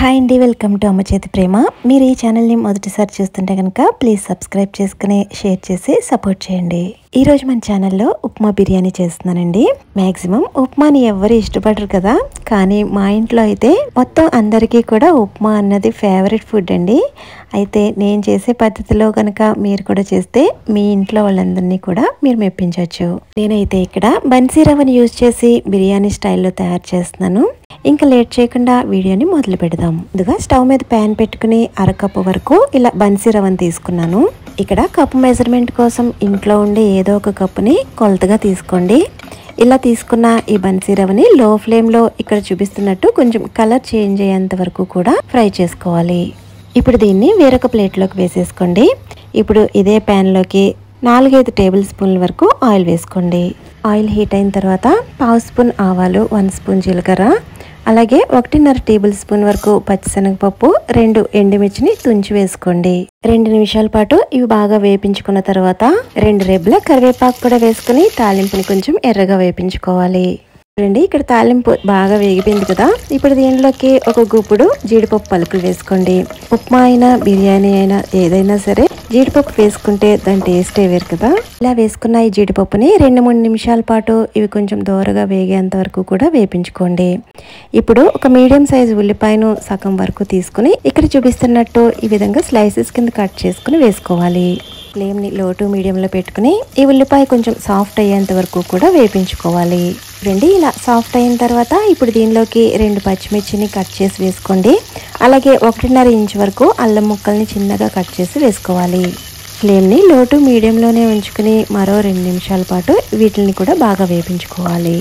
Hi అండి, welcome to అమ్మ చేతి ప్రేమ. మీరు ఈ ఛానల్ని మొదటిసారి చూస్తుంటే కనుక ప్లీజ్ సబ్స్క్రైబ్ చేసుకుని షేర్ చేసి సపోర్ట్ చేయండి. ఈరోజు మన ఛానల్లో ఉప్మా బిర్యానీ చేస్తున్నానండి. మ్యాక్సిమం ఉప్మాని ఎవరు ఇష్టపడరు కదా, కానీ మా ఇంట్లో అయితే మొత్తం అందరికీ కూడా ఉప్మా అన్నది ఫేవరెట్ ఫుడ్ అండి. అయితే నేను చేసే పద్ధతిలో కనుక మీరు కూడా చేస్తే మీ ఇంట్లో వాళ్ళందరినీ కూడా మీరు మెప్పించవచ్చు. నేనైతే ఇక్కడ బన్సీ రవ్వని యూజ్ చేసి బిర్యానీ స్టైల్లో తయారు చేస్తున్నాను. ఇంకా లేట్ చేయకుండా వీడియోని మొదలు పెడదాం. ముందుగా స్టవ్ మీద ప్యాన్ పెట్టుకుని అరకప్పు వరకు ఇలా బన్సీ రవ్వని తీసుకున్నాను. ఇక్కడ కప్పు మెజర్మెంట్ కోసం ఇంట్లో ఉండే ఏదో ఒక కప్పుని కొలతగా తీసుకోండి. ఇలా తీసుకున్న ఈ బన్సీ రవ్వని లో ఫ్లేమ్లో ఇక్కడ చూపిస్తున్నట్టు కొంచెం కలర్ చేంజ్ అయ్యేంత వరకు కూడా ఫ్రై చేసుకోవాలి. ఇప్పుడు దీన్ని వేరొక ప్లేట్లోకి వేసేసుకోండి. ఇప్పుడు ఇదే ప్యాన్లోకి 4-5 టేబుల్ స్పూన్ల వరకు ఆయిల్ వేసుకోండి. ఆయిల్ హీట్ అయిన తర్వాత 1/2 స్పూన్ ఆవాలు, 1 స్పూన్ జీలకర్ర, అలాగే 1.5 టేబుల్ స్పూన్ వరకు పచ్చిశనగపప్పు, 2 ఎండుమిర్చిని తుంచి వేసుకోండి. 2 నిమిషాల పాటు ఇవి బాగా వేపించుకున్న తర్వాత 2 రెబ్బల కరివేపాకు కూడా వేసుకుని తాలింపుని కొంచెం ఎర్రగా వేపించుకోవాలి. చూడండి, ఇక్కడ తాలింపు బాగా వేగిపోయింది కదా. ఇప్పుడు దీనిలోకి ఒక గుప్పుడు జీడిపప్పు పలుకులు వేసుకోండి. ఉప్మా అయినా బిర్యానీ అయినా ఏదైనా సరే జీడిపప్పు వేసుకుంటే దాని టేస్టే వేరు కదా. ఇలా వేసుకున్న ఈ జీడిపప్పుని 2-3 నిమిషాల పాటు ఇవి కొంచెం దోరగా వేగేంత వరకు కూడా వేపించుకోండి. ఇప్పుడు ఒక మీడియం సైజు ఉల్లిపాయను సగం వరకు తీసుకుని ఇక్కడ చూపిస్తున్నట్టు ఈ విధంగా స్లైసెస్ కింద కట్ చేసుకుని వేసుకోవాలి. ఫ్లేమ్ని లో టు మీడియంలో పెట్టుకుని ఈ ఉల్లిపాయ కొంచెం సాఫ్ట్ అయ్యేంత వరకు కూడా వేపించుకోవాలి. చూడండి, ఇలా సాఫ్ట్ అయిన తర్వాత ఇప్పుడు దీనిలోకి 2 పచ్చిమిర్చిని కట్ చేసి వేసుకోండి. అలాగే 1.5 ఇంచ్ వరకు అల్లం ముక్కల్ని చిన్నగా కట్ చేసి వేసుకోవాలి. ఫ్లేమ్ని లో టు మీడియంలోనే ఉంచుకుని మరో 2 నిమిషాల పాటు వీటిని కూడా బాగా వేపించుకోవాలి.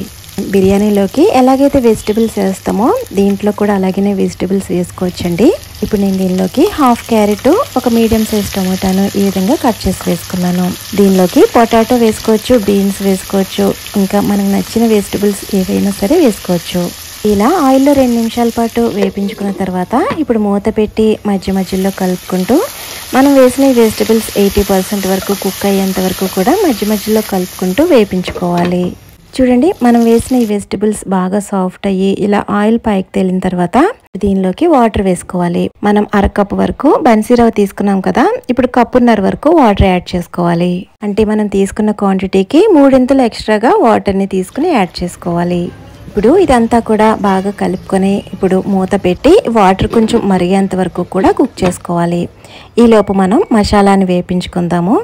బిర్యానీలోకి ఎలాగైతే వెజిటబుల్స్ వేస్తామో దీంట్లో కూడా అలాగనే వెజిటబుల్స్ వేసుకోవచ్చండి. ఇప్పుడు నేను దీనిలోకి 1/2 క్యారెట్, ఒక మీడియం సైజ్ టమోటాను ఈ విధంగా కట్ చేసి వేసుకున్నాను. దీనిలోకి పొటాటో వేసుకోవచ్చు, బీన్స్ వేసుకోవచ్చు, ఇంకా మనకు నచ్చిన వెజిటబుల్స్ ఏవైనా సరే వేసుకోవచ్చు. ఇలా ఆయిల్లో 2 నిమిషాల పాటు వేపించుకున్న తర్వాత ఇప్పుడు మూత పెట్టి మధ్య మధ్యలో కలుపుకుంటూ మనం వేసిన వెజిటబుల్స్ 80% వరకు కుక్ అయ్యేంత వరకు కూడా మధ్య మధ్యలో కలుపుకుంటూ వేపించుకోవాలి. చూడండి, మనం వేసిన ఈ వెజిటబుల్స్ బాగా సాఫ్ట్ అయ్యి ఇలా ఆయిల్ పైకి తేలిన తర్వాత దీనిలోకి వాటర్ వేసుకోవాలి. మనం అరకప్పు వరకు బన్సీ రవ్వ తీసుకున్నాం కదా, ఇప్పుడు 1.5 కప్పు వరకు వాటర్ యాడ్ చేసుకోవాలి. అంటే మనం తీసుకున్న క్వాంటిటీకి 3 ఎక్స్ట్రాగా వాటర్ని తీసుకుని యాడ్ చేసుకోవాలి. ఇప్పుడు ఇదంతా కూడా బాగా కలుపుకొని ఇప్పుడు మూత పెట్టి వాటర్ కొంచెం మరిగేంత వరకు కూడా కుక్ చేసుకోవాలి. ఈలోపు మనం మసాలాని వేపించుకుందాము.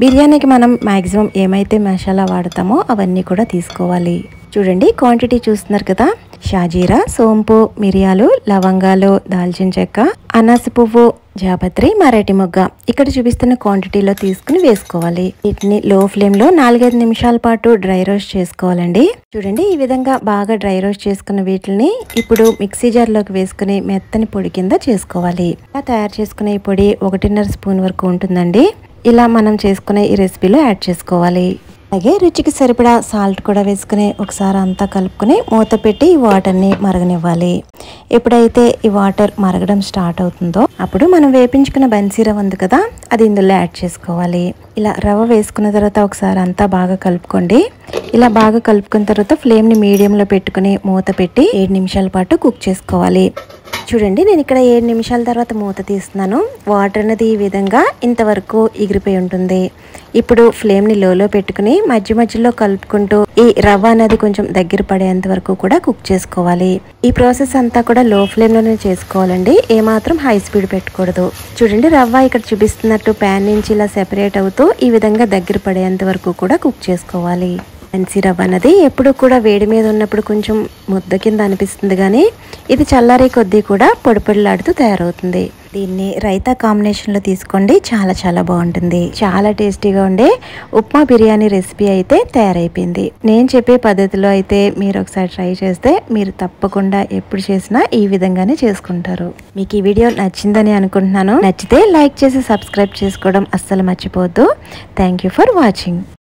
బిర్యానీకి మనం మ్యాక్సిమం ఏమైతే మసాలా వాడతామో అవన్నీ కూడా తీసుకోవాలి. చూడండి, క్వాంటిటీ చూస్తున్నారు కదా. షాజీరా, సోంపు, మిరియాలు, లవంగాలు, దాల్చిన చెక్క, అనాస పువ్వు, జాపత్రి, మరాఠీ మొగ్గ ఇక్కడ చూపిస్తున్న క్వాంటిటీలో తీసుకుని వేసుకోవాలి. వీటిని లో ఫ్లేమ్ లో 4-5 నిమిషాల పాటు డ్రై రోస్ట్ చేసుకోవాలండి. చూడండి, ఈ విధంగా బాగా డ్రై రోస్ట్ చేసుకున్న వీటిని ఇప్పుడు మిక్సీ జార్ లోకి వేసుకుని మెత్తని పొడి కింద చేసుకోవాలి. ఇలా తయారు చేసుకునే ఈ పొడి 1.5 స్పూన్ వరకు ఉంటుందండి. ఇలా మనం చేసుకునే ఈ రెసిపీలో యాడ్ చేసుకోవాలి. అలాగే రుచికి సరిపడా సాల్ట్ కూడా వేసుకుని ఒకసారి అంతా కలుపుకొని మూత పెట్టి ఈ వాటర్ని మరగనివ్వాలి. ఎప్పుడైతే ఈ వాటర్ మరగడం స్టార్ట్ అవుతుందో అప్పుడు మనం వేపించుకున్న బన్సీ రవ్వ ఉంది కదా, అది ఇందులో యాడ్ చేసుకోవాలి. ఇలా రవ్వ వేసుకున్న తర్వాత ఒకసారి అంతా బాగా కలుపుకోండి. ఇలా బాగా కలుపుకున్న తర్వాత ఫ్లేమ్ని మీడియంలో పెట్టుకుని మూత పెట్టి 7 నిమిషాల పాటు కుక్ చేసుకోవాలి. చూడండి, నేను ఇక్కడ 7 నిమిషాల తర్వాత మూత తీస్తున్నాను. వాటర్ అనేది ఈ విధంగా ఇంతవరకు ఎగిరిపోయి ఉంటుంది. ఇప్పుడు ఫ్లేమ్ని లోలో పెట్టుకుని మధ్య మధ్యలో కలుపుకుంటూ ఈ రవ్వ అనేది కొంచెం దగ్గర పడేంత వరకు కూడా కుక్ చేసుకోవాలి. ఈ ప్రాసెస్ అంతా కూడా లో ఫ్లేమ్లోనే చేసుకోవాలండి, ఏమాత్రం హై స్పీడ్ పెట్టకూడదు. చూడండి, రవ్వ ఇక్కడ చూపిస్తున్నట్టు ప్యాన్ నుంచి ఇలా సెపరేట్ అవుతూ ఈ విధంగా దగ్గర పడేంత వరకు కూడా కుక్ చేసుకోవాలి. బన్సీ రవ్వ అనేది ఎప్పుడు కూడా వేడి మీద ఉన్నప్పుడు కొంచెం ముద్ద కింద అనిపిస్తుంది, కానీ ఇది చల్లారే కొద్దీ కూడా పొడి పొడిలాడుతూ తయారవుతుంది. దీన్ని రైతా కాంబినేషన్లో తీసుకోండి, చాలా చాలా బాగుంటుంది. చాలా టేస్టీగా ఉండే ఉప్మా బిర్యానీ రెసిపీ అయితే తయారైపోయింది. నేను చెప్పే పద్ధతిలో అయితే మీరు ఒకసారి ట్రై చేస్తే మీరు తప్పకుండా ఎప్పుడు చేసినా ఈ విధంగానే చేసుకుంటారు. మీకు ఈ వీడియో నచ్చిందని అనుకుంటున్నాను. నచ్చితే లైక్ చేసి సబ్స్క్రైబ్ చేసుకోవడం అస్సలు మర్చిపోవద్దు. Thank you for watching.